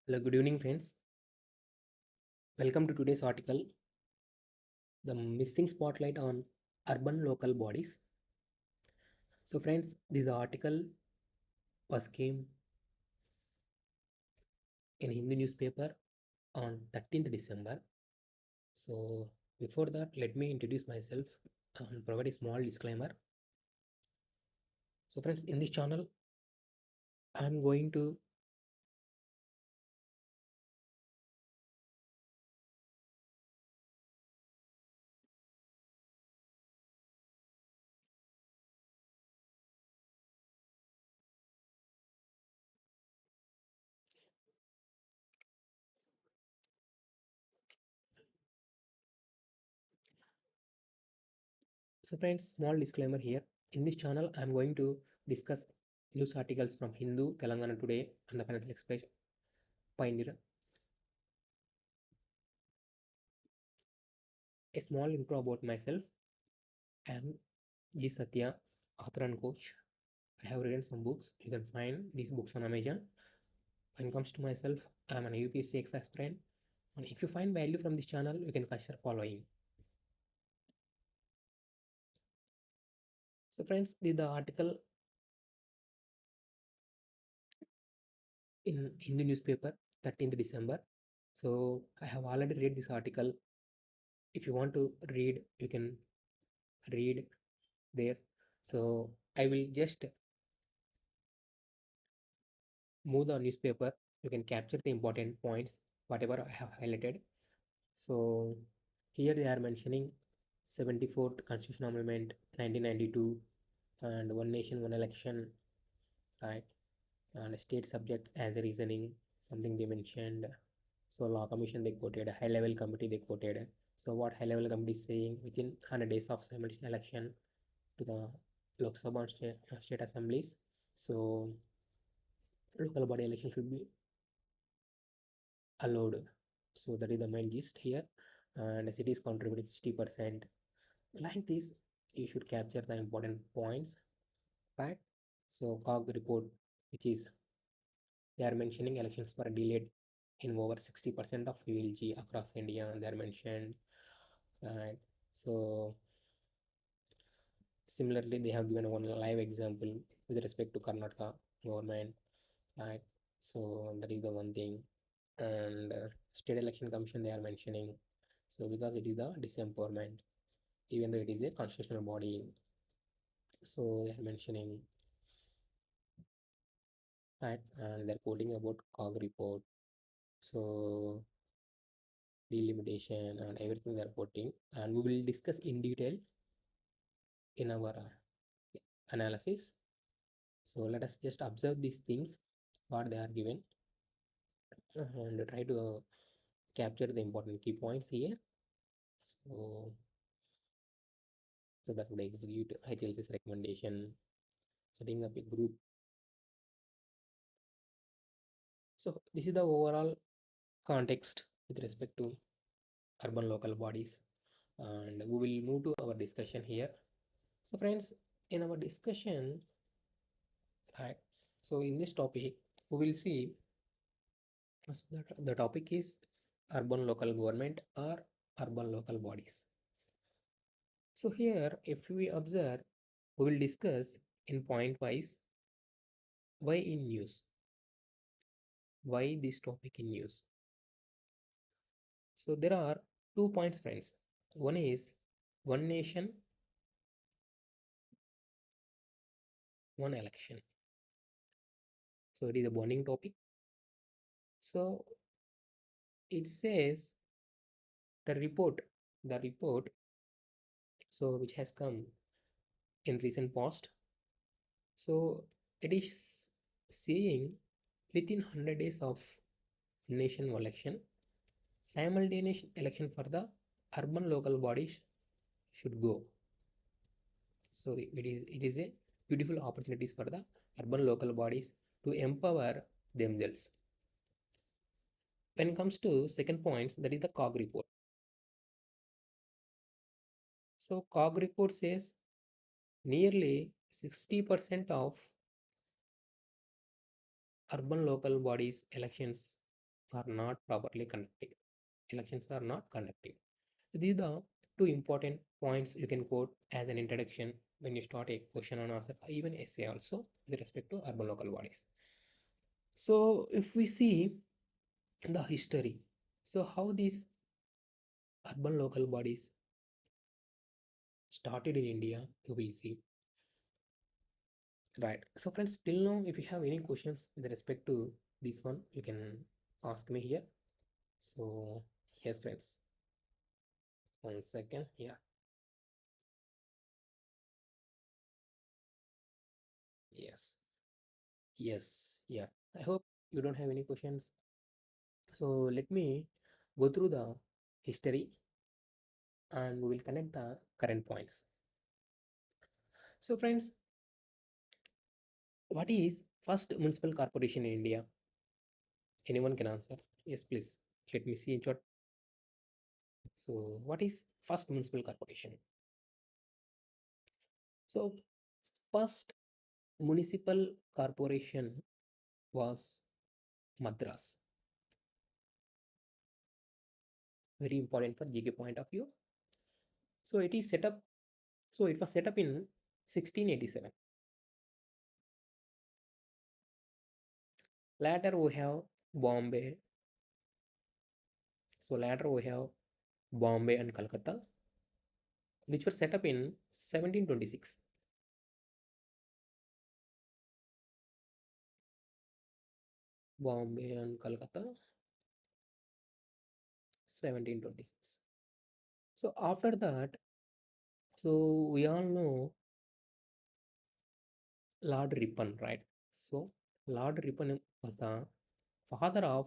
Hello, good evening, friends. Welcome to today's article, The Missing Spotlight on Urban Local Bodies. So, friends, this article was came in Hindu newspaper on 13th December. So, before that, let me introduce myself and provide a small disclaimer. So, friends, in this channel, I'm going to small disclaimer here. In this channel, I'm going to discuss news articles from Hindu, Telangana Today, and the Financial Express Pioneer. A small intro about myself. I am G. Satya, author and coach. I have written some books. You can find these books on Amazon. When it comes to myself, I'm an UPSC aspirant. And if you find value from this channel, you can consider following. So, friends, this is the article in Hindu newspaper, 13th December. So, I have already read this article. If you want to read, you can read there. So, I will just move the newspaper. You can capture the important points, whatever I have highlighted. So here they are mentioning 74th Constitutional Amendment 1992 and one nation, one election, right? And state subject as a reasoning, something they mentioned. So law commission they quoted, a high level committee they quoted. So what high level committee is saying within 100 days of simultaneous election to the Lok Sabha and state assemblies. So local body election should be allowed. So that is the main gist here. And cities contributing 60%. Like this, you should capture the important points, right? So COG report, which is they are mentioning elections were delayed in over 60% of ULG across India. They are mentioned, right? So similarly, they have given one live example with respect to Karnataka government, right? So that is the one thing. And state election commission they are mentioning. So because it is the disempowerment, even though it is a constitutional body, so they are mentioning, right? And they're quoting about COG report. So delimitation and everything they're quoting, and we will discuss in detail in our analysis. So let us just observe these things what they are given and try to capture the important key points here. So, so that would execute HLC's recommendation, setting up a group. So this is the overall context with respect to urban local bodies, and we will move to our discussion here. So friends, in our discussion, right, so in this topic we will see, so the topic is urban local government or urban local bodies. So here if we observe, we will discuss in point wise why in news, why this topic in news. So there are 2 points, friends. One is one nation, one election. So it is a burning topic. So it says the report, so which has come in recent past. So it is saying within 100 days of nation election, simultaneous election for the urban local bodies should go. So it is a beautiful opportunities for the urban local bodies to empower themselves. When it comes to second points, that is the COG report. So COG report says nearly 60% of urban local bodies elections are not properly conducted. Elections are not conducted. These are the two important points you can quote as an introduction when you start a question and answer, even essay also with respect to urban local bodies. So if we see the history, so how these urban local bodies started in India, you will see. Right. So friends, till now, if you have any questions with respect to this one, you can ask me here. So yes, friends. 1 second. Yeah. Yes. Yes. Yeah. I hope you don't have any questions. So let me go through the history and we will connect the current points. So friends, what is first municipal corporation in India? Anyone can answer? Yes, please. Let me see in short. So what is first municipal corporation? So first municipal corporation was Madras. Very important for GK point of view. So it is set up. So it was set up in 1687. Later we have Bombay. So later we have Bombay and Calcutta, which were set up in 1726. Bombay and Calcutta, 1726. So after that, so we all know Lord Ripon, right? So Lord Ripon was the father of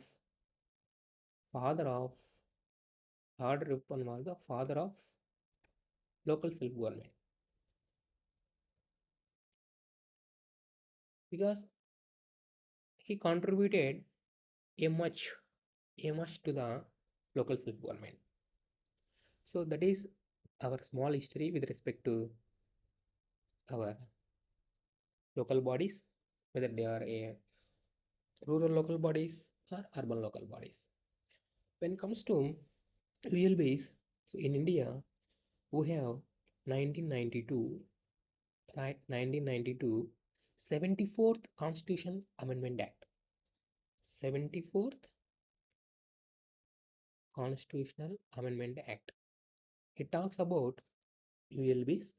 father of Lord Ripon was the father of local self-government because he contributed a much a much to the local self-government. So that is our small history with respect to our local bodies, whether they are a rural local bodies or urban local bodies. When it comes to ULBs, so in India, we have 1992, right? 1992, 74th Constitution Amendment Act. 74th Constitutional Amendment Act. It talks about ULBs,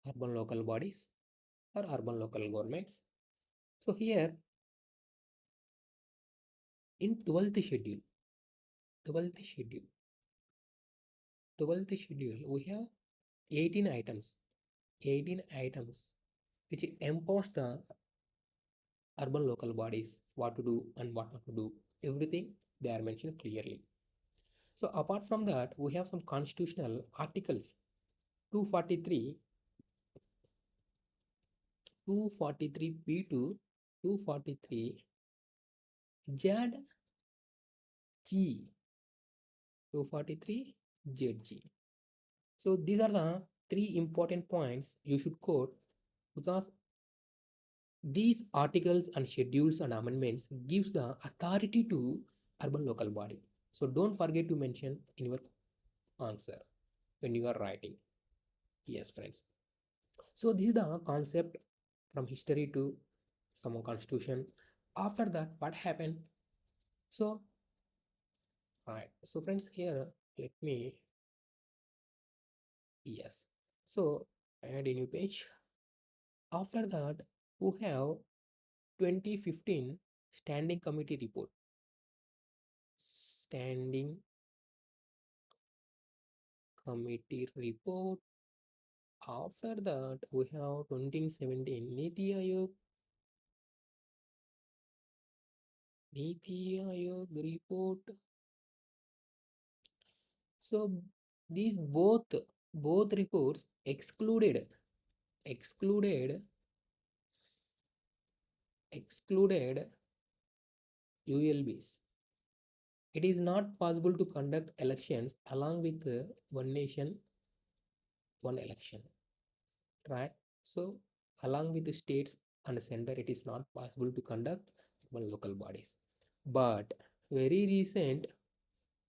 urban local bodies, or urban local governments. So here in 12th schedule, 12th schedule, 12th schedule, we have 18 items, 18 items which empowers the urban local bodies what to do and what not to do. Everything they are mentioned clearly. So apart from that, we have some constitutional articles 243, 243p2, 243 ZG, 243 ZG. So these are the three important points you should quote because these articles and schedules and amendments gives the authority to urban local body. So don't forget to mention in your answer when you are writing. Yes, friends. So this is the concept from history to some constitution. After that, what happened? So, right. So, friends, here let me yes. So add a new page. After that, we have 2015 Standing Committee Report. Standing Committee Report. After that, we have 2017 Niti Aayog report. So these both reports excluded ULBs. It is not possible to conduct elections along with one nation, one election, right? So along with the states and center, it is not possible to conduct one local bodies. But very recent,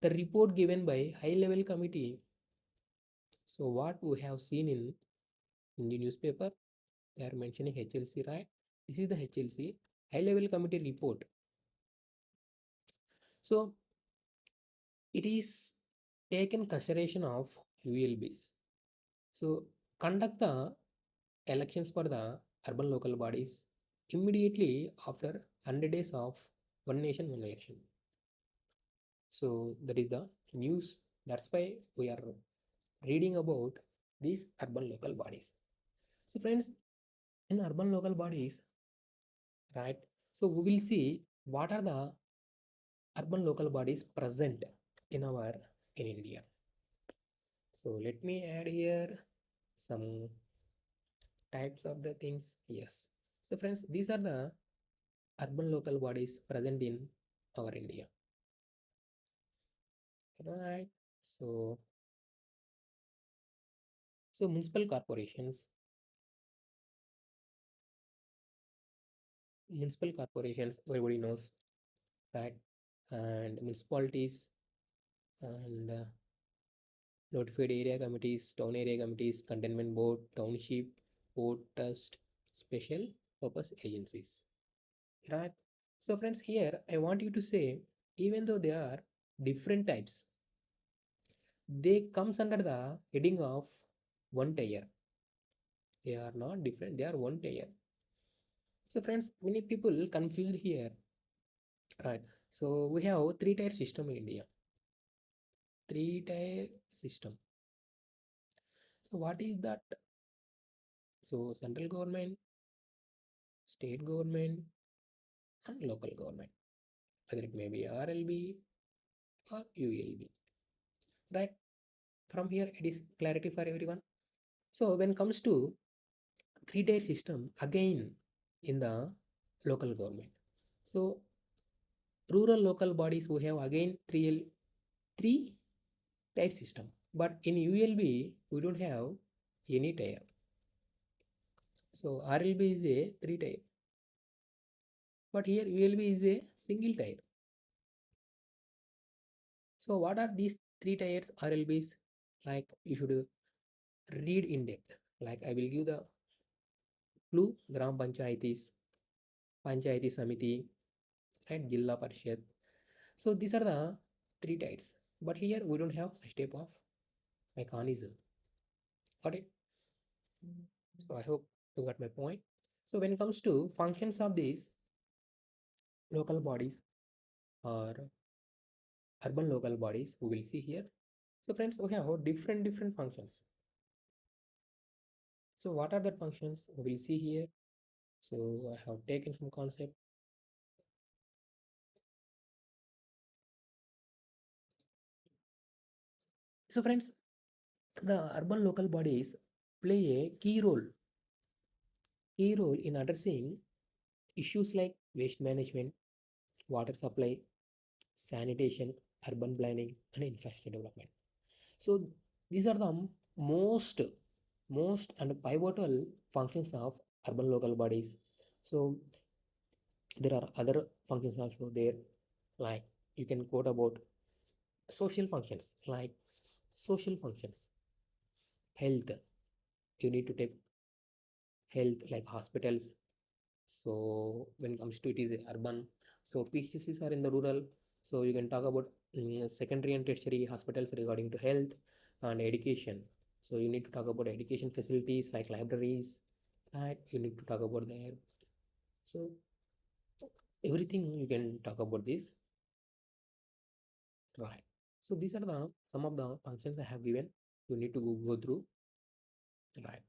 the report given by high level committee. So what we have seen in the newspaper, they are mentioning HLC, right? This is the HLC, high level committee report. So it is taken consideration of ULBs. So conduct the elections for the urban local bodies immediately after 100 days of one nation, one election. So that is the news. That's why we are reading about these urban local bodies. So friends, in urban local bodies, right? So we will see what are the urban local bodies present in India. So let me add here some types of the things. Yes. So friends, these are the urban local bodies present in our India. Right. So municipal corporations, everybody knows, right? And municipalities and notified area committees, town area committees, containment board, township, port trust, special purpose agencies. Right? So friends, here I want you to say, even though they are different types, they comes under the heading of one tier. They are not different, they are one tier. So friends, many people confused here. Right. So we have three-tier system in India. Three-tier system. So what is that? So central government, state government, and local government, whether it may be RLB or ULB. Right? From here it is clarity for everyone. So when it comes to three-tier system, again in the local government. So rural local bodies we have again three-tier system. But in ULB we don't have any tier. So RLB is a three-tier. But here ULB is a single tier. So what are these three tiers RLBs? Like you should read in depth. Like I will give the clue: Gram Panchayatis, Panchayati Samiti, and Jilla Parishad. So these are the three tiers. But here we don't have such type of mechanism. Got it? So I hope you got my point. So when it comes to functions of these local bodies or urban local bodies, we will see here. So friends, we have different functions. So what are the functions? We will see here. So I have taken some concept. So friends, the urban local bodies play a key role in addressing issues like waste management, water supply, sanitation, urban planning, and infrastructure development. So these are the most and pivotal functions of urban local bodies. So there are other functions also there, like you can quote about social functions, like social functions, health. You need to take health like hospitals. So when it comes to it is urban, so PHCs are in the rural. So you can talk about secondary and tertiary hospitals regarding to health and education. So you need to talk about education facilities like libraries, right? You need to talk about there. So everything you can talk about this, right? So these are the some of the functions I have given. You need to go through, right?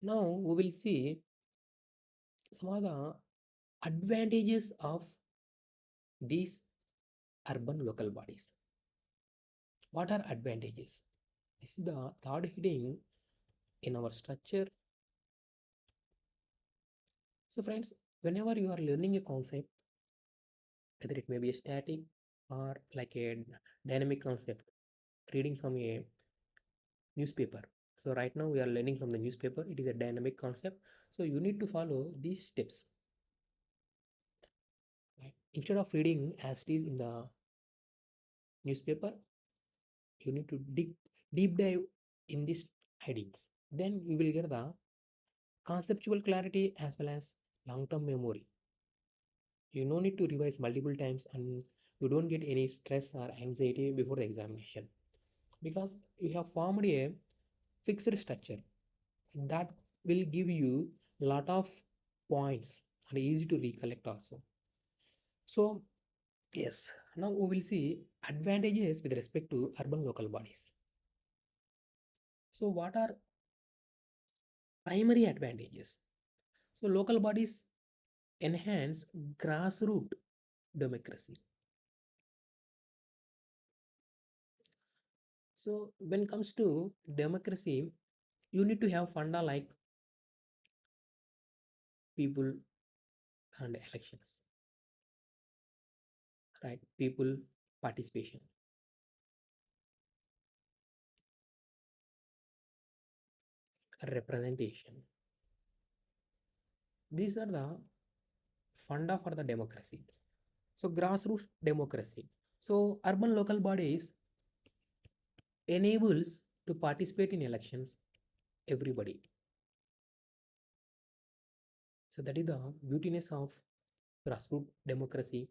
Now we will see some of the advantages of these urban local bodies. What are advantages? This is the third heading in our structure. So friends, whenever you are learning a concept, whether it may be a static or like a dynamic concept, reading from a newspaper. So right now we are learning from the newspaper. It is a dynamic concept. So you need to follow these steps. instead of reading as it is in the newspaper, you need to deep dive in these headings. Then you will get the conceptual clarity as well as long-term memory. You no need to revise multiple times and you don't get any stress or anxiety before the examination because you have formed a fixed structure that will give you a lot of points and easy to recollect also. So yes, now we will see advantages with respect to urban local bodies. So what are primary advantages? So local bodies enhance grassroots democracy. So when it comes to democracy, you need to have funda like people and elections, right? People participation, representation. These are the funda for the democracy. So grassroots democracy. So urban local bodies enables to participate in elections everybody. So that is the beautiness of grassroots democracy.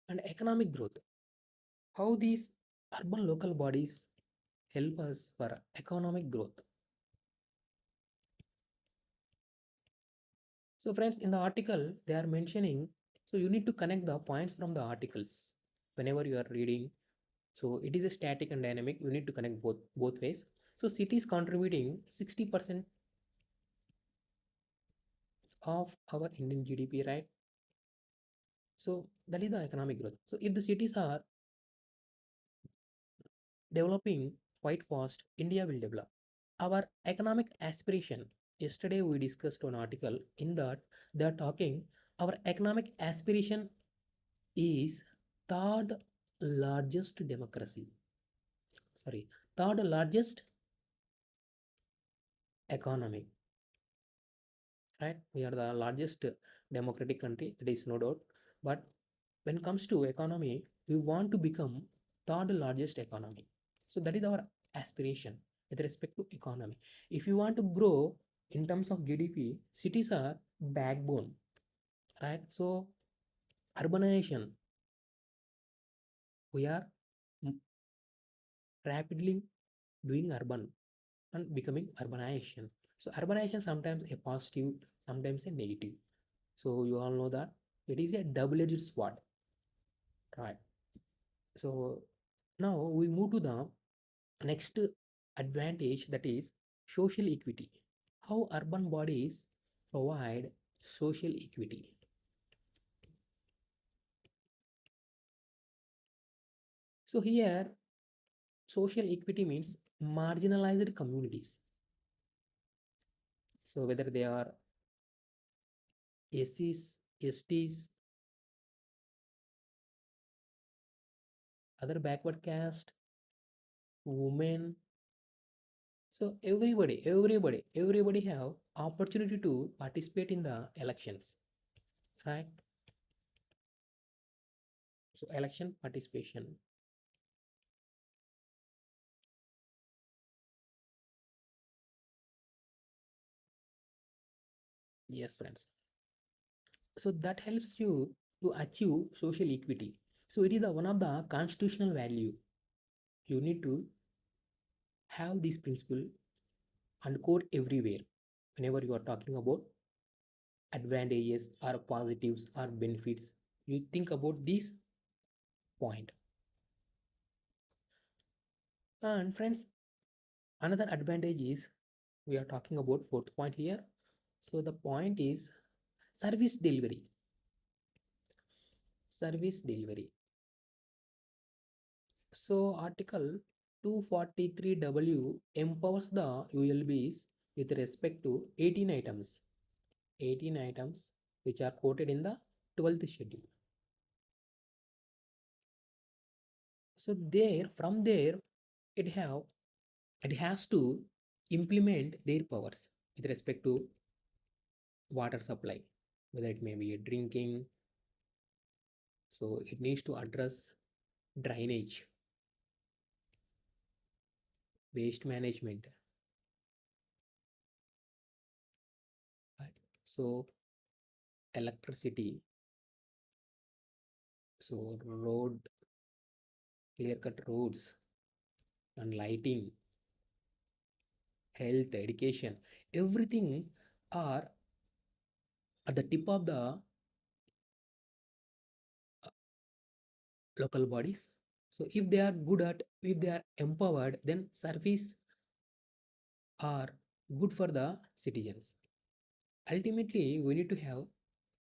And economic growth. How these urban local bodies help us for economic growth. So friends, in the article they are mentioning, so you need to connect the points from the articles whenever you are reading. So it is a static and dynamic. You need to connect both ways. So cities contributing 60% of our Indian GDP, right? So that is the economic growth. So if the cities are developing quite fast, India will develop. Our economic aspiration. Yesterday we discussed one article in that they are talking our economic aspiration is third largest democracy. Sorry, third largest economy. Right? We are the largest democratic country. There is no doubt. But when it comes to economy, we want to become third largest economy. So that is our aspiration with respect to economy. If you want to grow in terms of GDP, cities are backbone, right? So urbanization, we are rapidly doing urban and becoming urbanization. So urbanization sometimes a positive, sometimes a negative. So you all know that it is a double-edged sword, right? So now we move to the next advantage, that is social equity. How urban bodies provide social equity. So here social equity means marginalized communities. So whether they are SCs, STs, other backward caste, women. So everybody have opportunity to participate in the elections, right? So election participation. Yes, friends. So that helps you to achieve social equity. So it is the one of the constitutional value. You need to have this principle and code everywhere whenever you are talking about advantages or positives or benefits. You think about this point. And friends, another advantage is we are talking about fourth point here. So the point is service delivery. Service delivery. So Article 243W empowers the ULBs with respect to 18 items. 18 items which are quoted in the 12th schedule. So there, from there, it have it has to implement their powers with respect to water supply, whether it may be drinking. So it needs to address drainage, waste management, right? So electricity, so road, clear cut roads and lighting, health, education, everything are at the tip of the local bodies. So if they are good at, if they are empowered, then service are good for the citizens. Ultimately, we need to have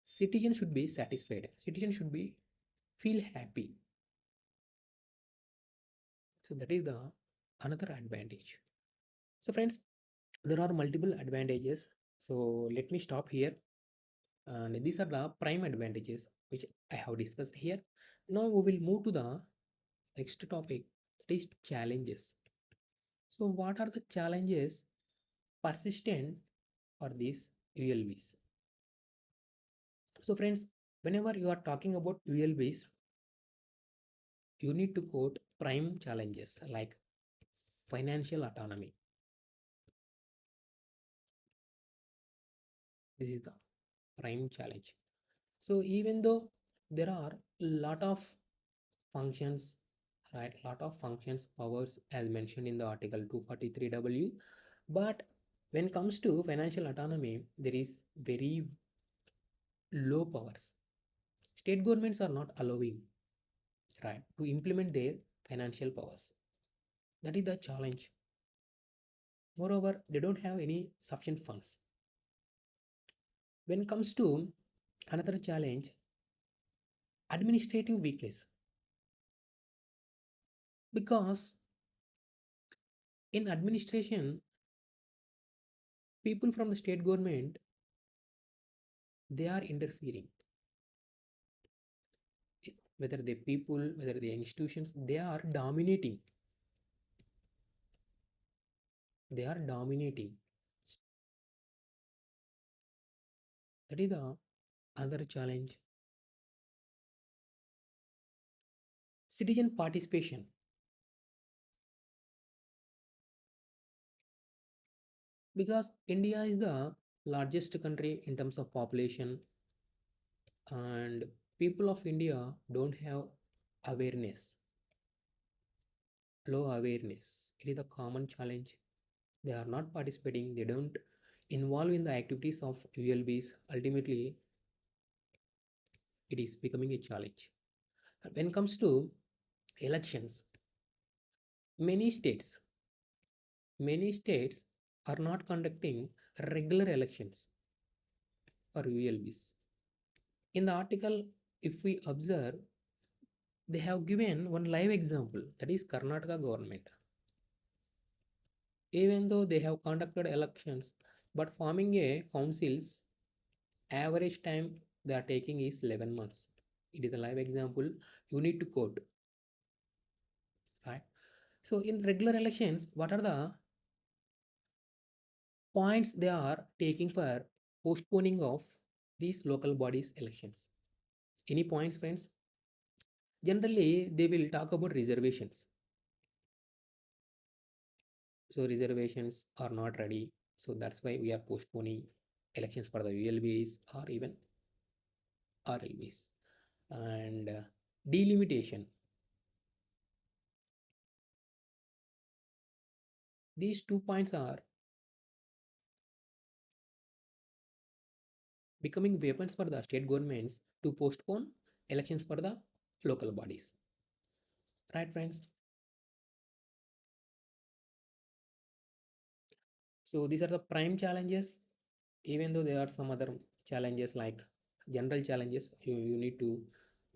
citizens should be satisfied. Citizens should be feel happy. So that is the another advantage. So friends, there are multiple advantages. So let me stop here. And these are the prime advantages which I have discussed here. Now we will move to the next topic, that is challenges. So what are the challenges persistent for these ULBs? So friends, whenever you are talking about ULBs, you need to quote prime challenges like financial autonomy. This is the prime challenge. So even though there are a lot of functions, right, lot of functions powers as mentioned in the article 243W, but when comes to financial autonomy, there is very low powers. State governments are not allowing, right, to implement their financial powers. That is the challenge. Moreover, they don't have any sufficient funds. When it comes to another challenge, administrative weakness, because in administration, people from the state government, they are interfering. Whether the people, whether the institutions, they are dominating. They are dominating. That is the other challenge. Citizen participation, because India is the largest country in terms of population, and people of India don't have awareness, low awareness. It is a common challenge. They are not participating, they don't involve in the activities of ULBs. Ultimately, it is becoming a challenge. When it comes to elections, many states, many states are not conducting regular elections for ULBs. In the article, if we observe, they have given one live example, that is Karnataka government. Even though they have conducted elections, but forming a council's average time they are taking is 11 months. It is a live example. You need to quote, right? So in regular elections, what are the points they are taking for postponing of these local bodies elections? Any points, friends? Generally, they will talk about reservations. So reservations are not ready. So that's why we are postponing elections for the ULBs or even RLBs. And delimitation. These 2 points are becoming weapons for the state governments to postpone elections for the local bodies. Right, friends? So these are the prime challenges. Even though there are some other challenges like general challenges, you need to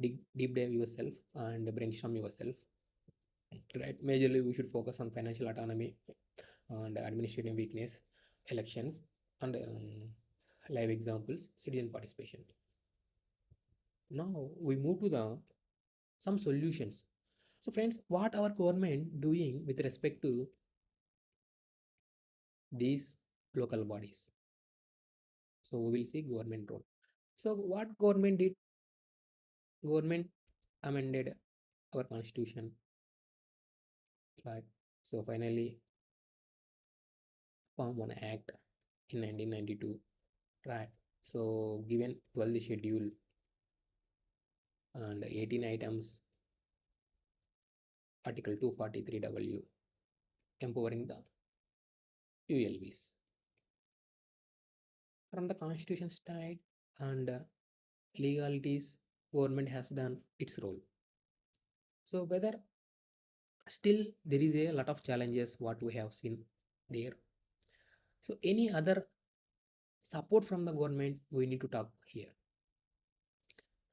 deep dive yourself and brainstorm yourself. Right? Majorly, we should focus on financial autonomy and administrative weakness, elections, and live examples, citizen participation. Now we move to the some solutions. So friends, what our government doing with respect to these local bodies? So we will see government role. So what government did? Government amended our constitution, right? So finally form one act in 1992, right? So given 12th schedule and 18 items, article 243W, empowering the ULBs. From the constitution side and legalities, government has done its role. So whether still there is a lot of challenges what we have seen there. So any other support from the government we need to talk here,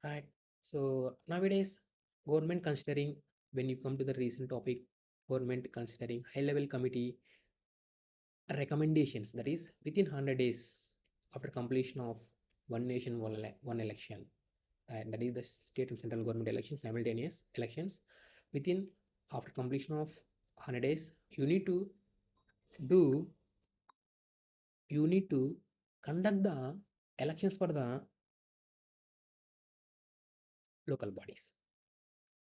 right? So nowadays government considering, when you come to the recent topic, government considering high level committee recommendations, that is within 100 days after completion of one nation one election, and that is the state and central government elections, simultaneous elections, within after completion of 100 days you need to do you need to conduct the elections for the local bodies.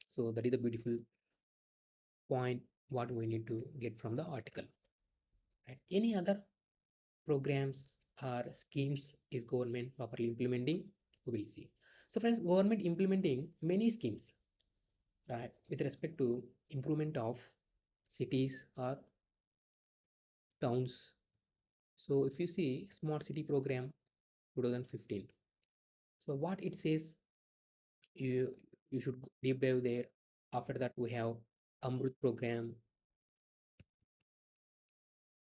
So that is the beautiful point what we need to get from the article, right? Any other programs or schemes is government properly implementing, we will see. So friends, government implementing many schemes, right, with respect to improvement of cities or towns. So if you see smart city program 2015, so what it says, you you should deep dive there. After that we have amrut program,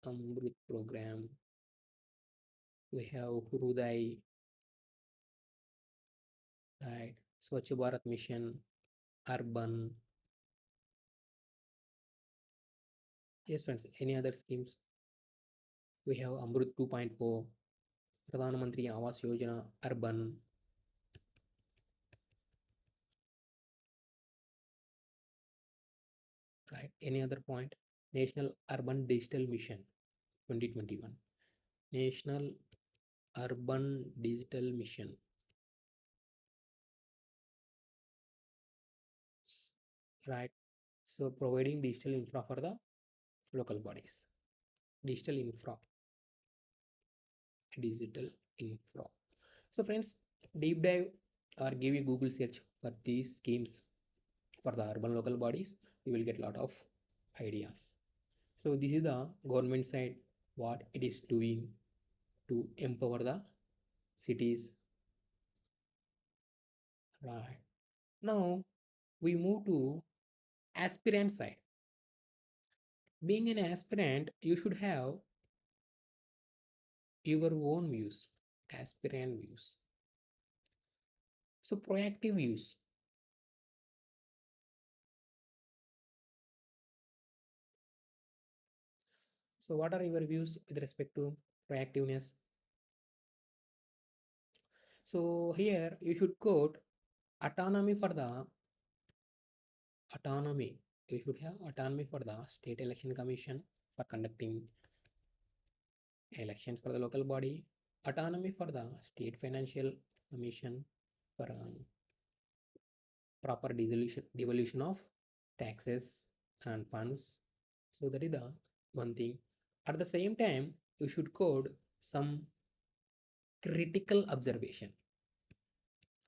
amrut program we have Hruday, right? Swachh Bharat Mission, Urban. Yes, friends, any other schemes? We have Amrut 2.4, Pradhan Mantri Awas Yojana, Urban, right? Any other point? National Urban Digital Mission 2021. National Urban Digital Mission, right? So providing digital infra for the local bodies. Digital infra, digital infra. So friends, deep dive or give a Google search for these schemes for the urban local bodies, you will get a lot of ideas. So this is the government side, what it is doing to empower the cities, right? Now we move to aspirant side. Being an aspirant, you should have your own views, aspirant views. So proactive views. So what are your views with respect to proactiveness? So here you should quote autonomy for the autonomy. You should have autonomy for the state election commission for conducting elections for the local body, autonomy for the state financial commission for proper devolution of taxes and funds. So that is the one thing. At the same time, you should code some critical observation,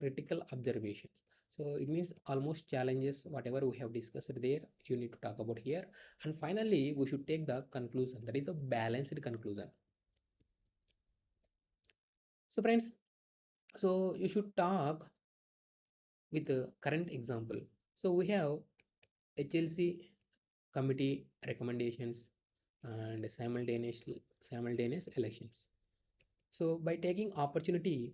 critical observations. So it means almost challenges, whatever we have discussed there, you need to talk about here. And finally, we should take the conclusion, that is the balanced conclusion. So friends, so you should talk with a current example. So we have HLC committee recommendations and simultaneous elections. So by taking opportunity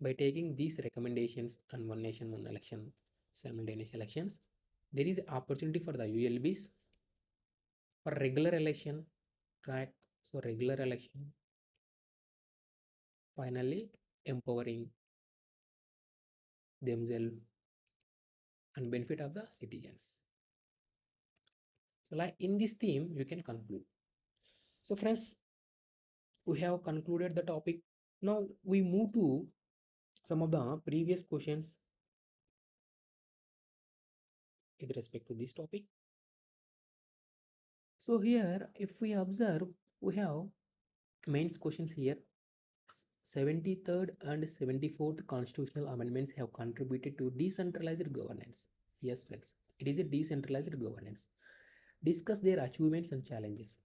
by taking these recommendations and one nation one election simultaneous elections, there is opportunity for the ULBs for regular election, right? So regular election, finally empowering themselves and benefit of the citizens. So like in this theme, you can conclude. So friends, we have concluded the topic. Now we move to some of the previous questions with respect to this topic. So here, if we observe, we have mains questions here. 73rd and 74th constitutional amendments have contributed to decentralized governance. Yes, friends, it is a decentralized governance. Discuss their achievements and challenges.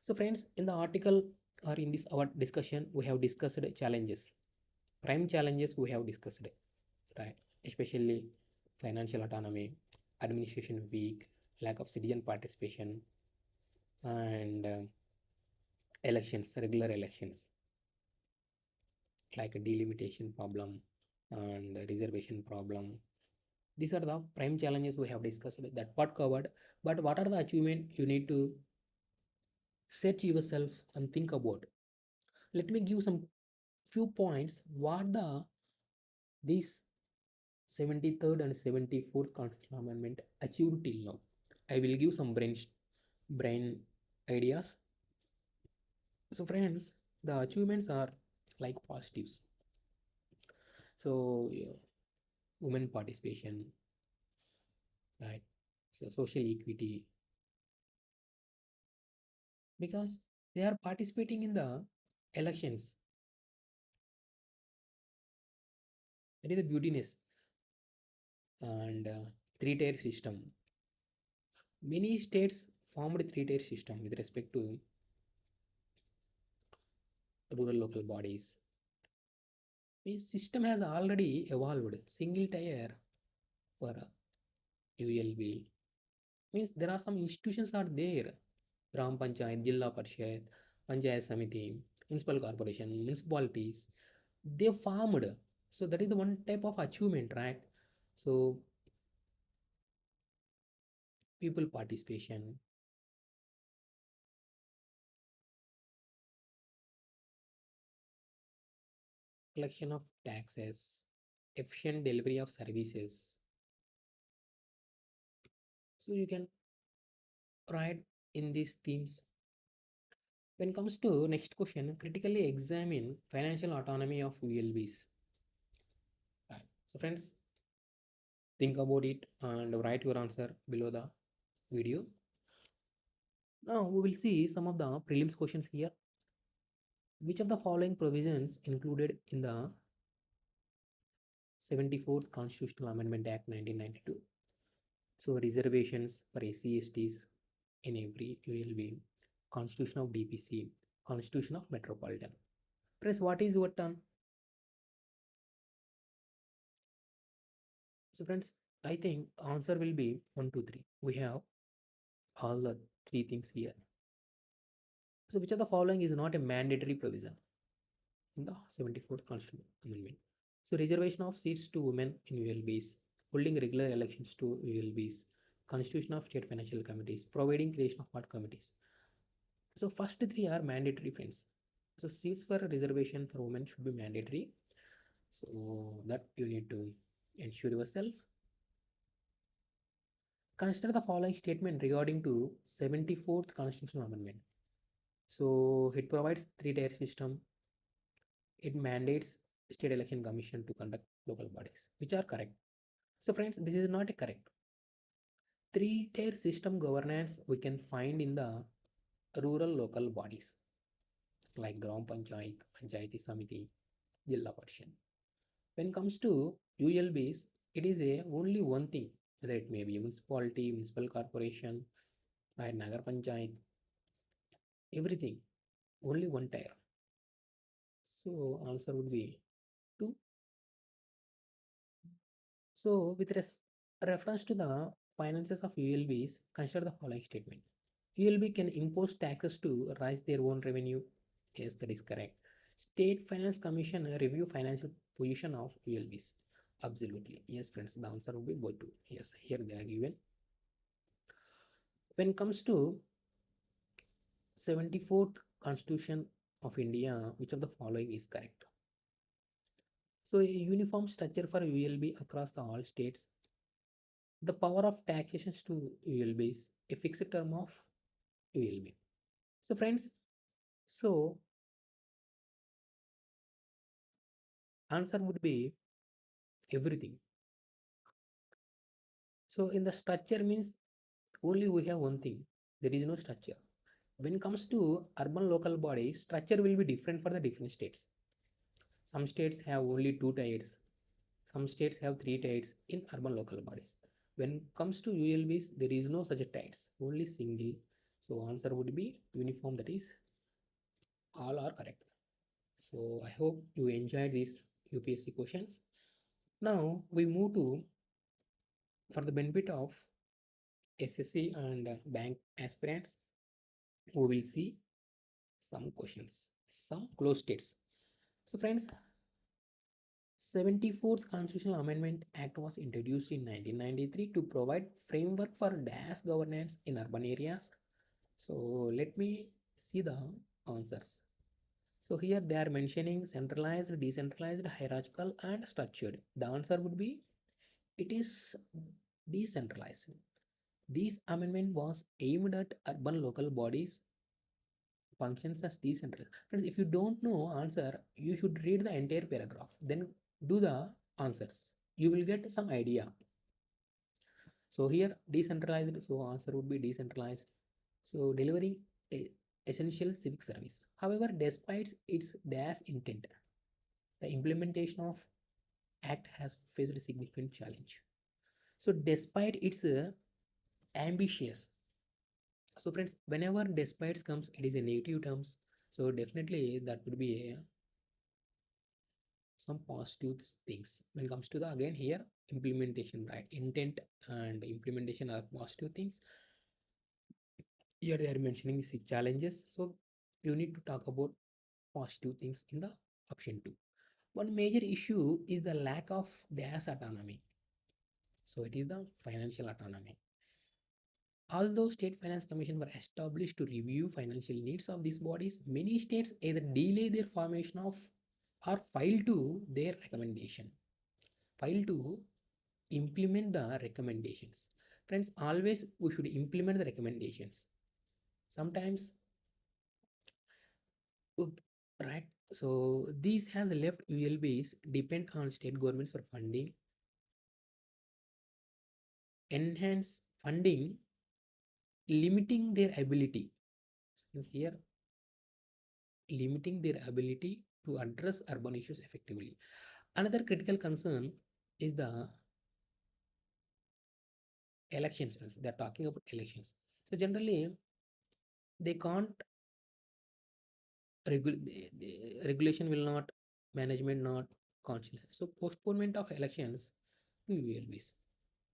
So, friends, in the article or in this our discussion, we have discussed challenges. Prime challenges we have discussed, right? Especially financial autonomy, administration weak, lack of citizen participation, and elections, regular elections, like a delimitation problem and a reservation problem. These are the prime challenges we have discussed, that part covered. But what are the achievement you need to set yourself and think about? Let me give some few points what the these 73rd and 74th constitutional amendment achieved till now. I will give some brain ideas. So friends, the achievements are like positives. So yeah, women participation, right? So social equity, because they are participating in the elections. That is the beautiness. And three-tier system. Many states formed three-tier system with respect to rural local bodies. The system has already evolved. Single tier for ULB means there are some institutions are there. Gram Panchayat, Jilla Parishad, Panchayat Samiti, municipal corporation, municipalities. They formed. So that is the one type of achievement, right? So people participation, collection of taxes, efficient delivery of services. So you can write in these themes. When it comes to next question, critically examine financial autonomy of ULBs. Right. So friends, think about it and write your answer below the video. Now we will see some of the prelims questions here. Which of the following provisions included in the 74th Constitutional Amendment Act 1992? So reservations for SC/STs in every ULB, Constitution of DPC, Constitution of Metropolitan. Press what is your turn? So friends, I think answer will be 1, 2, 3. We have all the three things here. So which of the following is not a mandatory provision in the 74th Constitutional Amendment? So reservation of seats to women in ULBs, holding regular elections to ULBs, Constitution of State Financial Committees, providing creation of what committees. So first three are mandatory, friends. So seats for reservation for women should be mandatory. So that you need to ensure yourself. Consider the following statement regarding to 74th Constitutional Amendment. So it provides three-tier system. It mandates State Election Commission to conduct local bodies, which are correct. So friends, this is not correct. Three-tier system governance we can find in the rural local bodies like Gram Panchayat, Panchayati Samiti, Jilla Parishad. When it comes to ULBs, it is a only one thing, whether it may be municipality, municipal corporation, right, Nagar Panchayat, everything, only one tier. So answer would be 2. So with reference to the finances of ULBs, consider the following statement. ULB can impose taxes to raise their own revenue. Yes, that is correct. State Finance Commission review financial position of ULBs. Absolutely. Yes, friends, the answer will be both 2. Yes, here they are given. When it comes to 74th Constitution of India, which of the following is correct? So a uniform structure for ULB across the all states. The power of taxation to ULB is a fixed term of ULB. So friends, so answer would be everything. So in the structure means only we have one thing. There is no structure. When it comes to urban local bodies, structure will be different for the different states. Some states have only 2 tiers. Some states have 3 tiers in urban local bodies. When it comes to ULBs, there is no such tiers, only single. So answer would be uniform, that is all are correct. So I hope you enjoyed these UPSC questions. Now we move to, for the benefit of SSC and bank aspirants, we will see some questions, some close states. So friends, 74th Constitutional Amendment Act was introduced in 1993 to provide framework for DAS governance in urban areas. So let me see the answers. So here they are mentioning centralized, decentralized, hierarchical and structured. The answer would be it is decentralized. This amendment was aimed at urban local bodies functions as decentralized. Friends, if you don't know answer, you should read the entire paragraph, then do the answers. You will get some idea. So here decentralized, so answer would be decentralized. So delivering a essential civic service. However, despite its dash intent, the implementation of act has faced a significant challenge. So despite its ambitious, so friends, whenever despite comes, it is a negative terms. So definitely that would be a some positive things. When it comes to the again here implementation, right? Intent and implementation are positive things. Here they are mentioning challenges. So you need to talk about positive things in the option 2. One major issue is the lack of dash autonomy. So it is the financial autonomy. Although state finance commission were established to review financial needs of these bodies, many states either delay their formation of or fail to their recommendation. Fail to implement the recommendations. Friends, always we should implement the recommendations. Sometimes, right? So this has left ULBs depend on state governments for funding, enhance funding, limiting their ability. Since here, limiting their ability to address urban issues effectively. Another critical concern is the elections. They're talking about elections. So generally, they can't the regulation will not, management not conscious. So postponement of elections to ULBs.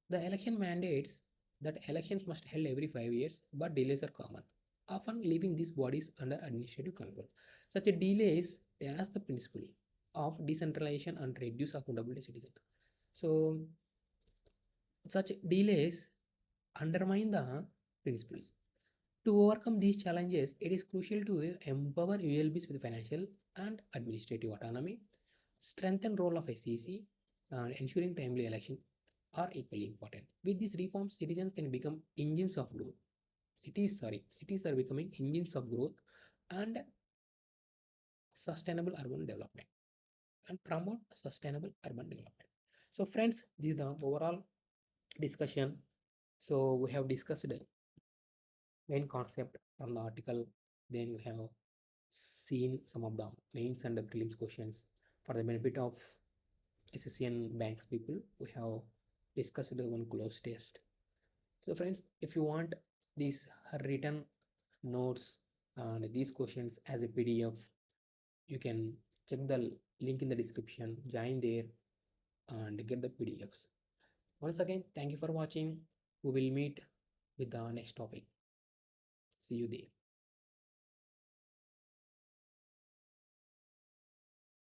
The election mandates that elections must held every 5 years, but delays are common, often leaving these bodies under administrative control. Such a delays as the principle of decentralization and reduce accountability citizens. So such delays undermine the principles. To overcome these challenges, it is crucial to empower ULBs with financial and administrative autonomy, strengthen role of SEC, and ensuring timely election are equally important. With these reforms, citizens can become engines of growth. Cities are becoming engines of growth and sustainable urban development and promote sustainable urban development. So, friends, this is the overall discussion. So, we have discussed the main concept from the article. Then we have seen some of the mains and the prelims questions for the benefit of SSC and banks people. We have discussed one close test. So friends, if you want these written notes and these questions as a PDF, you can check the link in the description, join there and get the PDFs. Once again, thank you for watching. We will meet with the next topic. See you there.